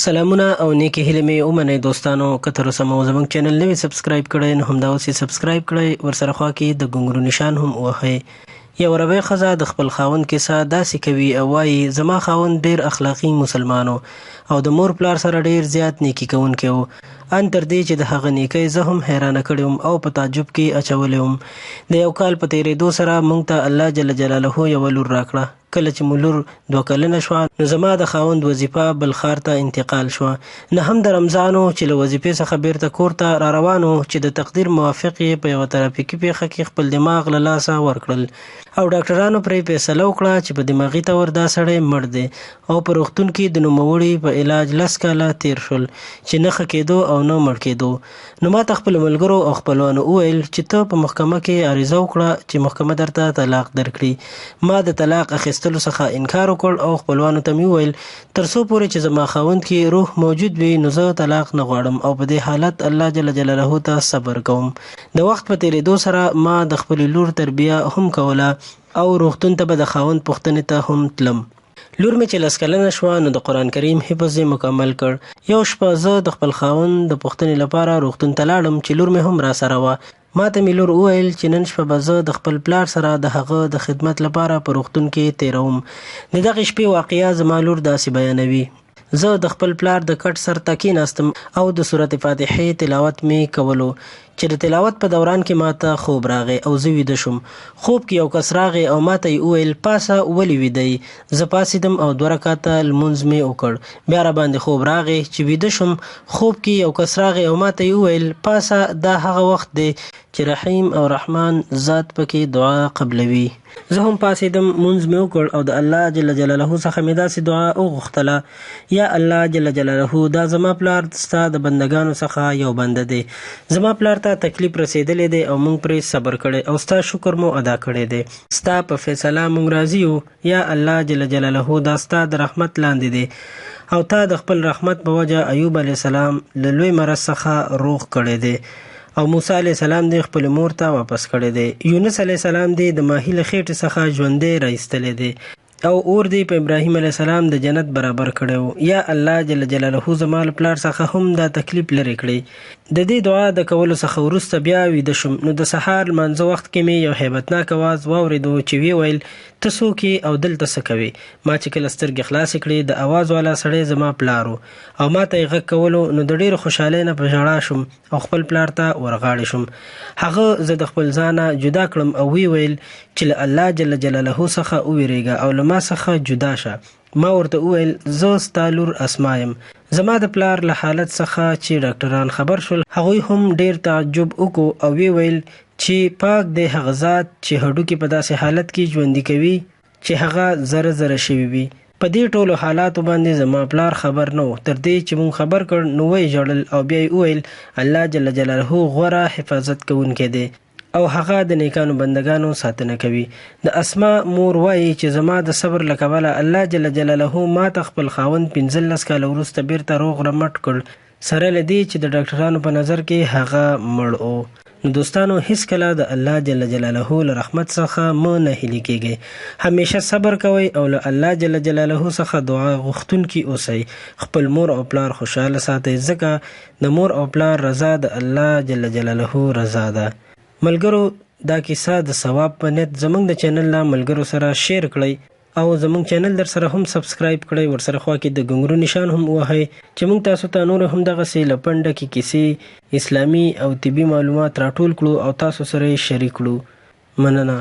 سلامونه او نیکی هیلې مې ومنئ دوستانو. که تر اوسه مو زموږ چینل نه وي سبسکرایب کړی نو همدا اوس یې سبسکرایب کړئ، ورسره خوا کې د ګونګرو نشان هم ووهئ. یوه ربۍ ښځه د خپل خاوند کیسه داسې کوي او وایي زما خاوند ډېر اخلاقي مسلمان او د مور پلار سره ډېر زیات نیکي کوونکی و، ان تر دې چې د هغه نیکۍ زه هم حیرانه کړی وم او په تعجب کې اچولی وم. د یو کال په تېرېدو سره موږ ته الله جل جلاله یوه لور راکړه. کله چې مو لور 2 کلنه شوه نو زما د خاوند وظیفه بل ښار ته انتقال شوه. نه هم د رمضان و چې له وظیفې څخه بیرته کور ته را روان و چې د تقدیر موافق یې په یوه ترافیکي پیښه کې خپل دماغ له لاسه ورکړل او ډاکټرانو پرې فیصله وکړه چې په دماغي طور دا سړی مړ دی او په روغتون کې د نوموړي په علاج 10 کاله تیر شول چې نه ښه کېدو او نه مړ کېدو. نو ما ته خپلو ملګرو او خپلوانو وویل چې ته په محکمه کې عریضه وکړه چې محکمه درته طلاق درکړي. ما د طلاق اخیستلو څخه انکار وکړ او خپلوانو ته مې وویل تر څو پورې چې زما خاوند کې روح موجود وي نو زه طلاق نه غواړم او په دې حالت الله جل جلاله ته صبر کوم. د وخت په تېرېدو سره ما د خپلې لور تربیه هم کوله او روغتون ته به د خاوند پوښتنې ته هم تلم. لور مې چې 10 کلنه شوه نو د قرآن کریم حفظ یې مکمل کړ. یو شپه زه د خپل خاوند د پوښتنې لپاره روغتون ته لاړم چې لور مې هم را سره وه. ما ته مې لور وویل چې نن شپه به زه د خپل پلار سره د هغه د خدمت لپاره په روغتون کې تېروم. د دغې شپې واقعه زما لور داسې بیانوي: زه د خپل پلار د کټ سر ته کېناستم او د سورت فاتحې تلاوت مې کولو چې د تلاوت په دوران کې ماته خوب راغی او زه ویده شوم. خوب کې یو کس راغی او ماته یې وویل پاسه ولې ویده یې؟ زه پاڅېدم او 2 رکعته لمونځ مې وکړ. بیا را باندې خوب راغی چې ویده شوم. خوب کې یو کس راغی او ماته یې وویل پاسه دا هغه وخت دی چې رحیم او رحمان ذات پکې دعا قبلوي. زه هم پاڅېدم، مونځ مې وکړ او د الله جل جلاله څخه مې داسې دعا وغوښتله: یا الله جل جلاله، دا زما پلار ستا د بندګانو څخه یو بنده دی. زما پلار ته تکلیف رسېدلی دی او موږ پرې صبر کړی او ستا شکر مو ادا کړی دی. ستا په فیصله موږ راضي یو. یا الله جل جلاله، دا ستا د رحمت لاندې دی او تا د خپل رحمت په وجه ایوب علیه السلام له لوی مرض څخه روغ کړی دی او موسی علیه السلام دې خپل مور ته واپس کړی دی. یونس علیه السلام دې د ماهي له خېټې څخه ژوندی راایستلی دی او اور دې په ابراهیم علیه السلام د جنت برابر کړی و. یا الله جل جلاله، زما له پلار څخه هم دا تکلیف لرې کړي. د دې دعا د کولو څخه وروسته بیا ویده شوم. نو د سهار لمانځه وخت کې مې یو هیبتناک اواز واورېدو چې ویې ویل ته څوک یې او دلته څه کوې؟ ما چې کله سترګې خلاصې کړې د اواز والا سړی زما پلار و او ما ته یې غږ کولو نو د ډېرې خوشحالۍ نه په ژړا شوم او خپل پلار ته ورغاړې شوم. هغه زه د خپل ځانه جدا کړم او ویې ویل چې له الله جل جلاله څخه وویرېږه او له ما څخه جدا شه. ما ورته وویل زه ستا لور اسما یم. زما د پلار له حالت څخه چې ډاکټران خبر شول هغوی هم ډېر تعجب وکړو او ویې ویل چې پاک دی هغه ذات چې هډوکي په داسې حالت کې ژوندي کوي چې هغه زره زره شوي وي. په دې ټولو حالاتو باندې زما پلار خبر نه و. تر دې چې مونږ خبر کړ نو ویې ژړل او بیا یې وویل الله جل جلاله غوره حفاظت کوونکی دی او هغه د نیکانو بندگانو ساتنه کوي. د اسما مور وایي چې زما د صبر له کبله الله جل جلاله ما ته خپل خاوند 15 کاله وروسته بیرته روغ رمټ کړ، سره له دې چې د ډاکټرانو په نظر کې هغه مړ و. نو دوستانو، هیڅکله د الله جل جلاله له رحمت څخه مه نهیلي کیږئ. همیشه صبر کوئ او له الله جل جلاله څخه دعا غوښتونکي اوسئ. خپل مور او پلار خوشحاله ساتئ ځکه د مور او پلار رضا د الله جل جلاله رضا ده. ملګرو، دا کیسه د ثواب په نیت زموږ د چینل له ملګرو سره شیر کړئ او زموږ چینل در سره هم سبسکرایب کړئ. ورسره خوا کې د ګونګرو نشان هم ووهئ چې موږ تاسو ته نور هم دغسې له پنډه کې کیسې، اسلامي او طبي معلومات راټول کړو او تاسو سره یې شریک کړو. مننه.